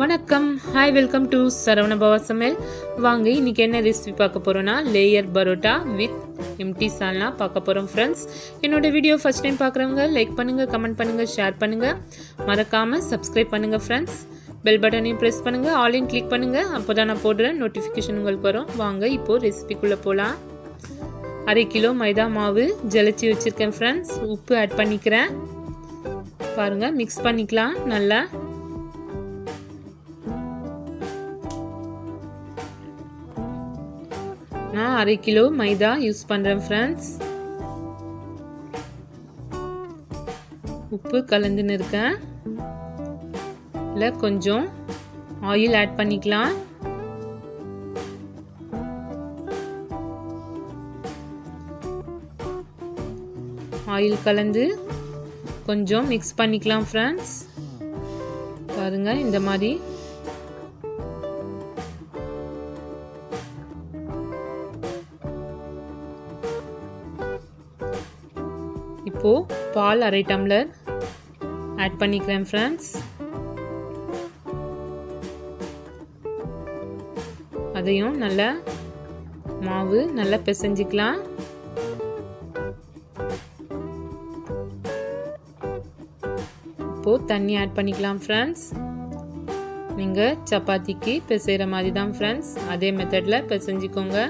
வணக்கம், hi, welcome to Saravanabhava சமையல். வாங்க இன்னைக்கு என்ன ரெசிபி பார்க்க போகிறோன்னா லேயர் பரோட்டா வித் எம்டி சால்னா பார்க்க போகிறோம் ஃப்ரெண்ட்ஸ். என்னோட வீடியோ ஃபர்ஸ்ட் டைம் பார்க்குறவங்க லைக் பண்ணுங்கள், கமெண்ட் பண்ணுங்கள், ஷேர் பண்ணுங்கள், மறக்காமல் சப்ஸ்கிரைப் பண்ணுங்கள் ஃப்ரெண்ட்ஸ். பெல் பட்டனையும் ப்ரெஸ் பண்ணுங்கள், ஆல்லையும் கிளிக் பண்ணுங்கள், அப்போ தான் நான் போடுற நோட்டிஃபிகேஷன் உங்களுக்கு வரும். வாங்க இப்போது ரெசிபிக்குள்ளே போகலாம். 1/2 கிலோ மைதா மாவு ஜலிச்சு வச்சுருக்கேன் ஃப்ரெண்ட்ஸ். உப்பு ஆட் பண்ணிக்கிறேன். பாருங்கள், மிக்ஸ் பண்ணிக்கலாம் நல்லா. நான் 1/2 கிலோ மைதா யூஸ் பண்ணுறேன் ஃப்ரெண்ட்ஸ். உப்பு கலந்துன்னு இருக்கேன். இல்லை கொஞ்சம் ஆயில் ஆட் பண்ணிக்கலாம். ஆயில் கலந்து கொஞ்சம் மிக்ஸ் பண்ணிக்கலாம் ஃப்ரெண்ட்ஸ். பாருங்கள் இந்த மாதிரி. இப்போது பால் 1/2 டம்ளர் ஆட் பண்ணிக்கிறேன் ஃப்ரெண்ட்ஸ். அதையும் நல்லா மாவு நல்லா பிசைஞ்சிக்கலாம். இப்போது தண்ணி ஆட் பண்ணிக்கலாம் ஃப்ரெண்ட்ஸ். நீங்கள் சப்பாத்திக்கு பிசைகிற மாதிரி தான் ஃப்ரெண்ட்ஸ், அதே மெத்தடில் பிசைஞ்சிக்கோங்க.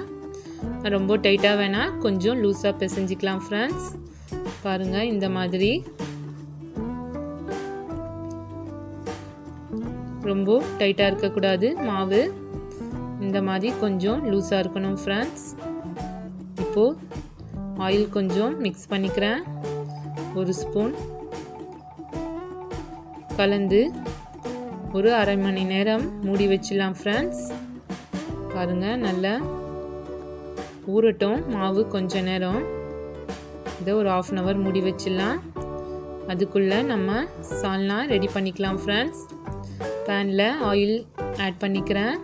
ரொம்ப டைட்டாக வேணால் கொஞ்சம் லூஸாக பிசைஞ்சிக்கலாம் ஃப்ரெண்ட்ஸ். பாருங்கள் இந்த மாதிரி. ரொம்ப டைட்டாக இருக்கக்கூடாது மாவு, இந்த மாதிரி கொஞ்சம் லூஸாக இருக்கணும் ஃப்ரெண்ட்ஸ். இப்போது ஆயில் கொஞ்சம் மிக்ஸ் பண்ணிக்கிறேன். 1 ஸ்பூன் கலந்து ஒரு 1/2 மணி நேரம் மூடி வச்சிடலாம் ஃப்ரெண்ட்ஸ். பாருங்கள் நல்லா ஊறட்டும் மாவு கொஞ்ச நேரம். இதை ஒரு 1/2 hour மூடி வச்சிடலாம். அதுக்குள்ளே நம்ம சால்னா ரெடி பண்ணிக்கலாம் ஃப்ரெண்ட்ஸ். பேனில் ஆயில் ஆட் பண்ணிக்கிறேன்.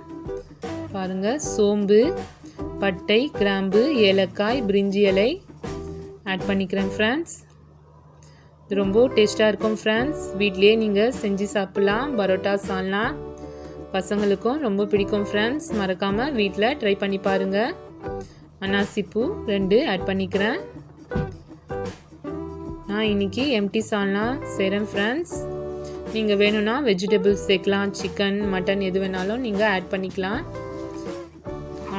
பாருங்கள், சோம்பு, பட்டை, கிராம்பு, ஏலக்காய், பிரிஞ்சி இலை ஆட் பண்ணிக்கிறேன் ஃப்ரெண்ட்ஸ். இது ரொம்ப டேஸ்ட்டாக இருக்கும் ஃப்ரெண்ட்ஸ். வீட்லேயே நீங்கள் செஞ்சு சாப்பிட்லாம். பரோட்டா சால்னா பசங்களுக்கும் ரொம்ப பிடிக்கும் ஃப்ரெண்ட்ஸ். மறக்காமல் வீட்டில் ட்ரை பண்ணி பாருங்கள். அன்னாசிப்பூ 2 ஆட் பண்ணிக்கிறேன். நான் இன்றைக்கி எம்டி சால்னா செய்கிறேன் ஃப்ரெண்ட்ஸ். நீங்கள் வேணும்னா வெஜிடபிள்ஸ் சேர்க்கலாம், சிக்கன், மட்டன் எது வேணாலும் நீங்கள் ஆட் பண்ணிக்கலாம்.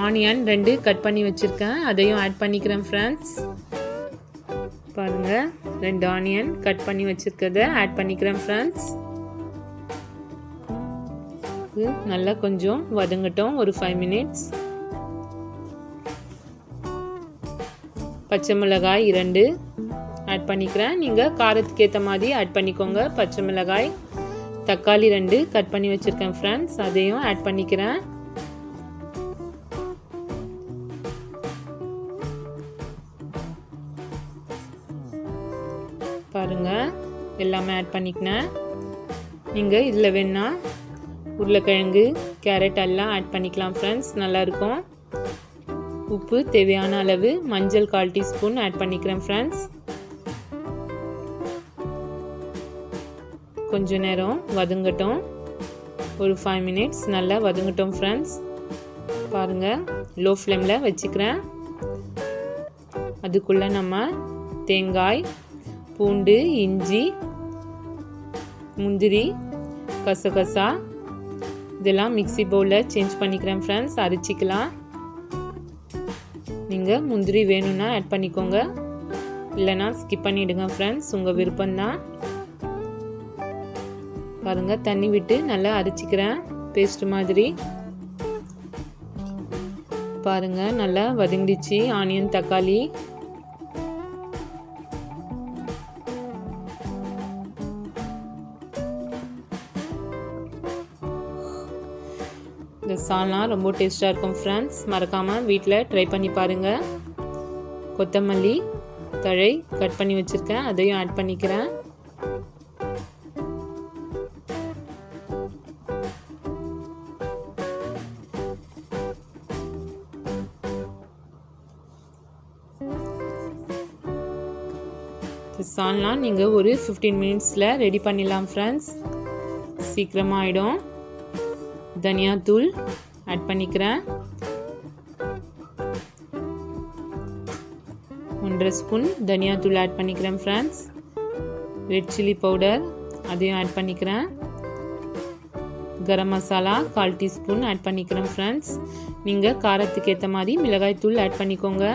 ஆனியன் 2 கட் பண்ணி வச்சுருக்கேன், அதையும் ஆட் பண்ணிக்கிறேன் ஃப்ரெண்ட்ஸ். பாருங்கள், 2 ஆனியன் கட் பண்ணி வச்சுருக்கதை ஆட் பண்ணிக்கிறேன் ஃப்ரெண்ட்ஸ். நல்லா கொஞ்சம் வதங்கட்டும் ஒரு 5 minutes. பச்சை மிளகாய் 2 ஆட் பண்ணிக்கிறேன். நீங்கள் காரத்துக்கு ஏற்ற மாதிரி ஆட் பண்ணிக்கோங்க. பச்சை மிளகாய், தக்காளி 2 கட் பண்ணி வச்சுருக்கேன் ஃப்ரெண்ட்ஸ், அதையும் ஆட் பண்ணிக்கிறேன். பாருங்கள் எல்லாமே ஆட் பண்ணிக்கினேன். நீங்கள் இதில் வேணா உருளைக்கிழங்கு, கேரட் எல்லாம் ஆட் பண்ணிக்கலாம் ஃப்ரெண்ட்ஸ், நல்லாயிருக்கும். உப்பு தேவையான அளவு, மஞ்சள் 1/4 டீஸ்பூன் ஆட் பண்ணிக்கிறேன் ஃப்ரெண்ட்ஸ். கொஞ்ச நேரம் வதங்கட்டும், ஒரு 5 minutes நல்லா வதங்கட்டும் ஃப்ரெண்ட்ஸ். பாருங்கள், லோ ஃப்ளேமில் வச்சுக்கிறேன். அதுக்குள்ளே நம்ம தேங்காய், பூண்டு, இஞ்சி, முந்திரி, கசகசா இதெல்லாம் மிக்ஸி பவுலில் சேஞ்ச் பண்ணிக்கிறேன் ஃப்ரெண்ட்ஸ், அரைச்சிக்கலாம். நீங்கள் முந்திரி வேணும்னா ஆட் பண்ணிக்கோங்க, இல்லைனா ஸ்கிப் பண்ணிவிடுங்க ஃப்ரெண்ட்ஸ், உங்கள் விருப்பம்தான். பாருங்கள், தண்ணி விட்டு நல்லா அரைச்சிக்கிறேன் பேஸ்ட் மாதிரி. பாருங்கள் நல்லா வதங்கிடுச்சு ஆனியன், தக்காளி. இந்த சால்னா ரொம்ப டேஸ்ட்டாக இருக்கும் ஃப்ரெண்ட்ஸ், மறக்காமல் வீட்டில் ட்ரை பண்ணி பாருங்கள். கொத்தமல்லி தழை கட் பண்ணி வச்சுருக்கேன், அதையும் ஆட் பண்ணிக்கிறேன். சால்னா நீங்கள் ஒரு 15 minutes ரெடி பண்ணிடலாம் ஃப்ரெண்ட்ஸ். சீக்கிரமாக ஆகிடும். தனியாத்தூள் ஆட் பண்ணிக்கிறேன். 1.5 ஸ்பூன் தனியாத்தூள் ஆட் பண்ணிக்கிறேன் ஃப்ரெண்ட்ஸ். ரெட் சில்லி பவுடர் அதையும் ஆட் பண்ணிக்கிறேன். கரம் மசாலா 1/4 டீஸ்பூன் ஆட் பண்ணிக்கிறேன் ஃப்ரெண்ட்ஸ். நீங்கள் காரத்துக்கு ஏற்ற மாதிரி மிளகாய் தூள் ஆட் பண்ணிக்கோங்க.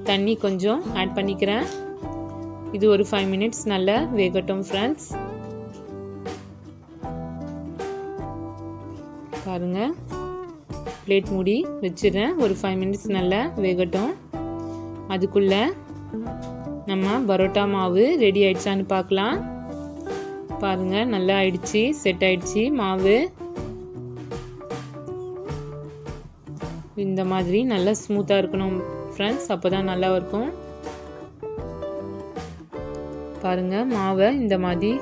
தண்ணி கொஞ்சம் ஆட் பண்ணிக்கிறேன். இது ஒரு 5 மினிட்ஸ் நல்லா வேகட்டும் ஃப்ரெண்ட்ஸ். பாருங்கள், பிளேட் மூடி வச்சிடுறேன். ஒரு 5 மினிட்ஸ் நல்லா வேகட்டும். அதுக்குள்ளே நம்ம பரோட்டா மாவு ரெடி ஆயிடுச்சான்னு பார்க்கலாம். பாருங்கள், நல்லா ஆயிடுச்சு, செட் ஆயிடுச்சு மாவு. இந்த மாதிரி நல்லா ஸ்மூத்தாக இருக்கணும் ஃப்ரெண்ட்ஸ், அப்போ தான் நல்லா இருக்கும். பாருங்கள், மாவை இந்த மாதிரி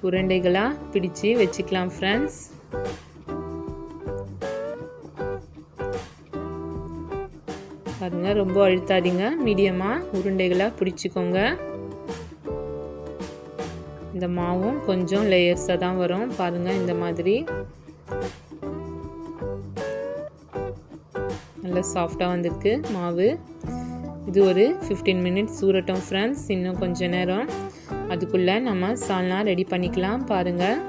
உருண்டைகளாக பிடிச்சு வச்சுக்கலாம் ஃப்ரெண்ட்ஸ். பாருங்கள், ரொம்ப அழுத்தாதீங்க, மீடியமாக உருண்டைகளாக பிடிச்சிக்கோங்க. இந்த மாவும் கொஞ்சம் லேயர்ஸாக தான் வரும். பாருங்கள், இந்த மாதிரி நல்லா சாஃப்டாக வந்திருக்கு மாவு. இது ஒரு 15 மினிட்ஸ் ஊறட்டும் ஃப்ரெண்ட்ஸ். இன்னும் கொஞ்சம் நேரம். அதுக்குள்ளே நம்ம சால்னா ரெடி பண்ணிக்கலாம். பாருங்கள்,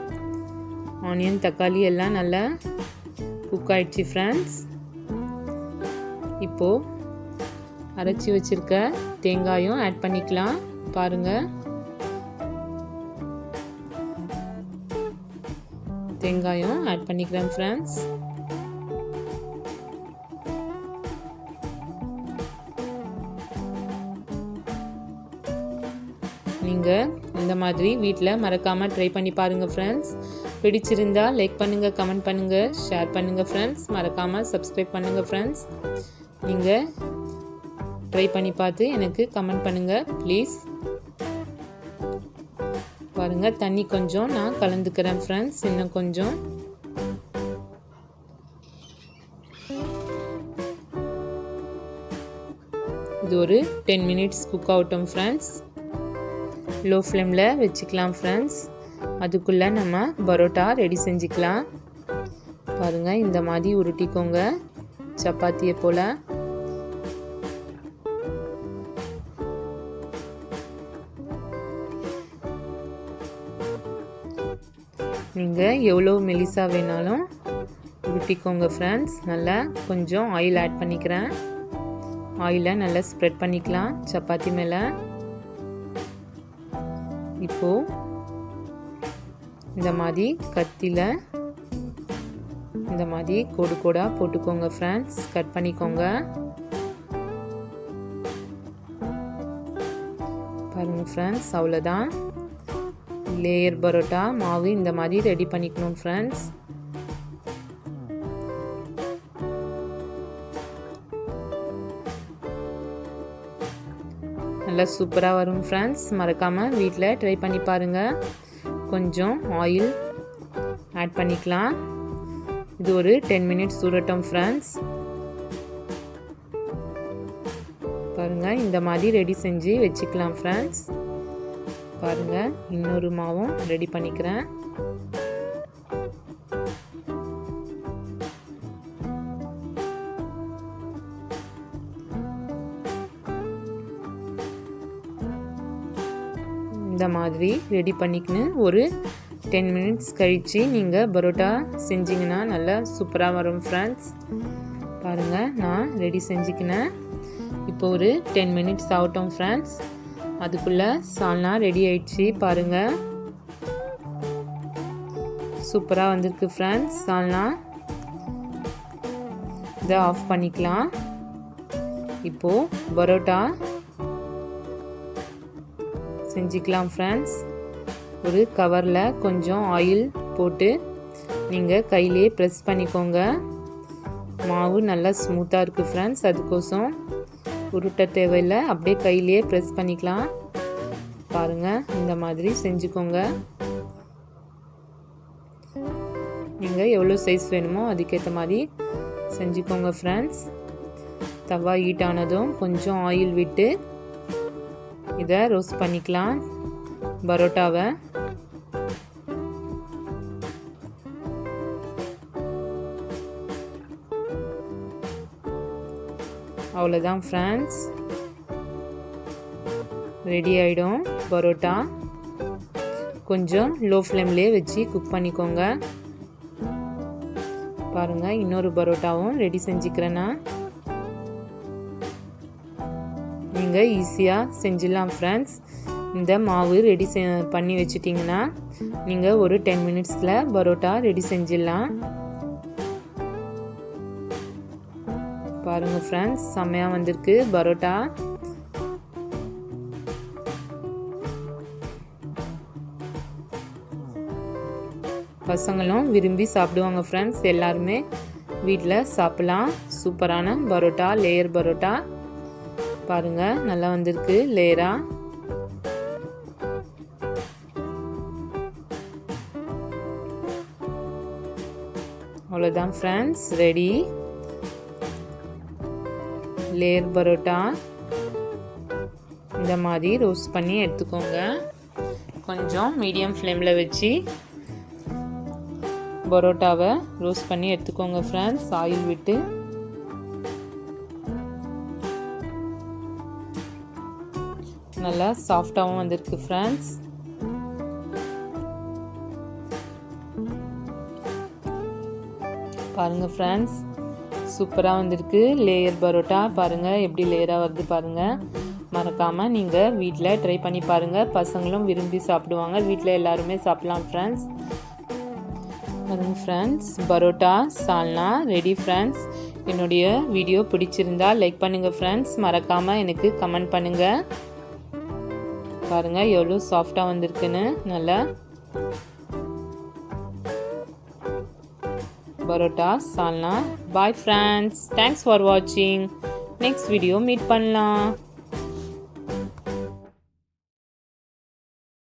ஆனியன் தக்காளி எல்லாம் நல்லா குக் ஆயிடுச்சு ஃப்ரெண்ட்ஸ். இப்போது அரைச்சி வச்சுருக்க தேங்காயும் ஆட் பண்ணிக்கலாம். பாருங்கள், தேங்காயும் ஆட் பண்ணிக்கிறேன் ஃப்ரெண்ட்ஸ். நீங்கள் இந்த மாதிரி வீட்டில் மறக்காமல் ட்ரை பண்ணி பாருங்கள் ஃப்ரெண்ட்ஸ். பிடிச்சிருந்தா லைக் பண்ணுங்கள், கமெண்ட் பண்ணுங்கள், ஷேர் பண்ணுங்கள் ஃப்ரெண்ட்ஸ். மறக்காமல் சப்ஸ்கிரைப் பண்ணுங்கள் ஃப்ரெண்ட்ஸ். நீங்கள் ட்ரை பண்ணி பார்த்து எனக்கு கமெண்ட் பண்ணுங்கள் ப்ளீஸ். பாருங்கள், தண்ணி கொஞ்சம் நான் கலந்துக்கிறேன் ஃப்ரெண்ட்ஸ். இன்னும் கொஞ்சம். இது ஒரு 10 மினிட்ஸ் குக் ஆகட்டும் ஃப்ரெண்ட்ஸ். லோ ஃப்ளேமில் வச்சுக்கலாம் ஃப்ரெண்ட்ஸ். அதுக்குள்ளே நம்ம பரோட்டா ரெடி செஞ்சுக்கலாம். பாருங்கள், இந்த மாதிரி உருட்டிக்கோங்க சப்பாத்தியை போல். நீங்கள் எவ்வளோ மெலிசா வேணாலும் உருட்டிக்கோங்க ஃப்ரெண்ட்ஸ். நல்லா கொஞ்சம் ஆயில் ஆட் பண்ணிக்கிறேன். ஆயிலை நல்லா ஸ்ப்ரெட் பண்ணிக்கலாம் சப்பாத்தி மேலே. இப்போது இந்த மாதிரி கத்தியில் இந்த மாதிரி கோடு கோடாக போட்டுக்கோங்க ஃப்ரெண்ட்ஸ். கட் பண்ணிக்கோங்க. பாருங்கள் ஃப்ரெண்ட்ஸ், அவ்வளோதான். லேயர் பரோட்டா மாவு இந்த மாதிரி ரெடி பண்ணிக்கணும் ஃப்ரெண்ட்ஸ். நல்லா சூப்பராக வரும் ஃப்ரெண்ட்ஸ். மறக்காமல் வீட்டில் ட்ரை பண்ணி பாருங்கள். கொஞ்சம் ஆயில் ஆட் பண்ணிக்கலாம். இது ஒரு 10 மினிட்ஸ் ஊறட்டும் ஃப்ரெண்ட்ஸ். பாருங்கள், இந்த மாதிரி ரெடி செஞ்சு வச்சுக்கலாம் ஃப்ரெண்ட்ஸ். பாருங்கள், இன்னொரு மாவும் ரெடி பண்ணிக்கிறேன். இந்த மாதிரி ரெடி பண்ணிக்கின்னு ஒரு 10 மினிட்ஸ் கழித்து நீங்கள் பரோட்டா செஞ்சிங்கன்னா நல்லா சூப்பராக வரும் ஃப்ரெண்ட்ஸ். பாருங்கள், நான் ரெடி செஞ்சுக்கினேன். இப்போ ஒரு 10 மினிட்ஸ் ஆகட்டும் ஃப்ரெண்ட்ஸ். அதுக்குள்ளே சால்னா ரெடி ஆயிடுச்சு. பாருங்கள், சூப்பராக வந்திருக்கு ஃப்ரெண்ட்ஸ் சால்னா. இதை ஆஃப் பண்ணிக்கலாம். இப்போது பரோட்டா செஞ்சுக்கலாம் ஃப்ரெண்ட்ஸ். ஒரு கவரில் கொஞ்சம் ஆயில் போட்டு நீங்கள் கையிலே ப்ரெஸ் பண்ணிக்கோங்க. மாவு நல்லா ஸ்மூத்தாக இருக்குது ஃப்ரெண்ட்ஸ். அதுக்கோசம் உருட்ட தேவையில்லை, அப்படியே கையிலே ப்ரெஸ் பண்ணிக்கலாம். பாருங்கள், இந்த மாதிரி செஞ்சுக்கோங்க. நீங்கள் எவ்வளோ சைஸ் வேணுமோ அதுக்கேற்ற மாதிரி செஞ்சுக்கோங்க ஃப்ரெண்ட்ஸ். தவா ஹீட் ஆனதும் கொஞ்சம் ஆயில் விட்டு இதை ரோஸ்ட் பண்ணிக்கலாம் பரோட்டாவை. அவ்வளோதான் ஃப்ரெண்ட்ஸ், ரெடி ஆகிடும் பரோட்டா. கொஞ்சம் லோ ஃப்ளேம்லேயே வச்சு குக் பண்ணிக்கோங்க. பாருங்கள், இன்னொரு பரோட்டாவும் ரெடி செஞ்சுக்கிறேன்னா நீங்கள் ஈஸியாக செஞ்சிடலாம் ஃப்ரெண்ட்ஸ். இந்த மாவு ரெடி பண்ணி வச்சிட்டிங்கன்னா நீங்கள் ஒரு 10 மினிட்ஸில் பரோட்டா ரெடி செஞ்சிடலாம். பாருங்கள் ஃப்ரெண்ட்ஸ், செம்மையாக வந்திருக்கு பரோட்டா. பசங்களும் விரும்பி சாப்பிடுவாங்க ஃப்ரெண்ட்ஸ். எல்லாருமே வீட்டில் சாப்பிடலாம். சூப்பரான பரோட்டா, லேயர் பரோட்டா. பாருங்கள், நல்லா வந்திருக்கு லேயரா. அவ்வளோதான் ஃப்ரெண்ட்ஸ், ரெடி லேயர் பரோட்டா. இந்த மாதிரி ரோஸ்ட் பண்ணி எடுத்துக்கோங்க. கொஞ்சம் மீடியம் ஃப்ளேமில் வச்சு பரோட்டாவை ரோஸ்ட் பண்ணி எடுத்துக்கோங்க ஃப்ரெண்ட்ஸ், ஆயில் விட்டு. நல்லா சாஃப்டாகவும் வந்திருக்கு ஃப்ரெண்ட்ஸ். பாருங்கள் ஃப்ரெண்ட்ஸ், சூப்பராக வந்திருக்கு லேயர் பரோட்டா. பாருங்கள் எப்படி லேயராக வருது பாருங்கள். மறக்காமல் நீங்கள் வீட்டில் ட்ரை பண்ணி பாருங்கள். பசங்களும் விரும்பி சாப்பிடுவாங்க. வீட்டில் எல்லாருமே சாப்பிடலாம் ஃப்ரெண்ட்ஸ். பாருங்கள் ஃப்ரெண்ட்ஸ், பரோட்டா சால்னா ரெடி ஃப்ரெண்ட்ஸ். என்னுடைய வீடியோ பிடிச்சிருந்தா லைக் பண்ணுங்கள் ஃப்ரெண்ட்ஸ். மறக்காமல் எனக்கு கமெண்ட் பண்ணுங்கள். பாருங்கள் எவ்வளோ சாஃப்டாக வந்திருக்குன்னு. நல்லா பரோட்டா சால்னா. பாய் ஃப்ரெண்ட்ஸ், தேங்க்ஸ் ஃபார் வாட்சிங். நெக்ஸ்ட் வீடியோ மீட் பண்ணலாம்.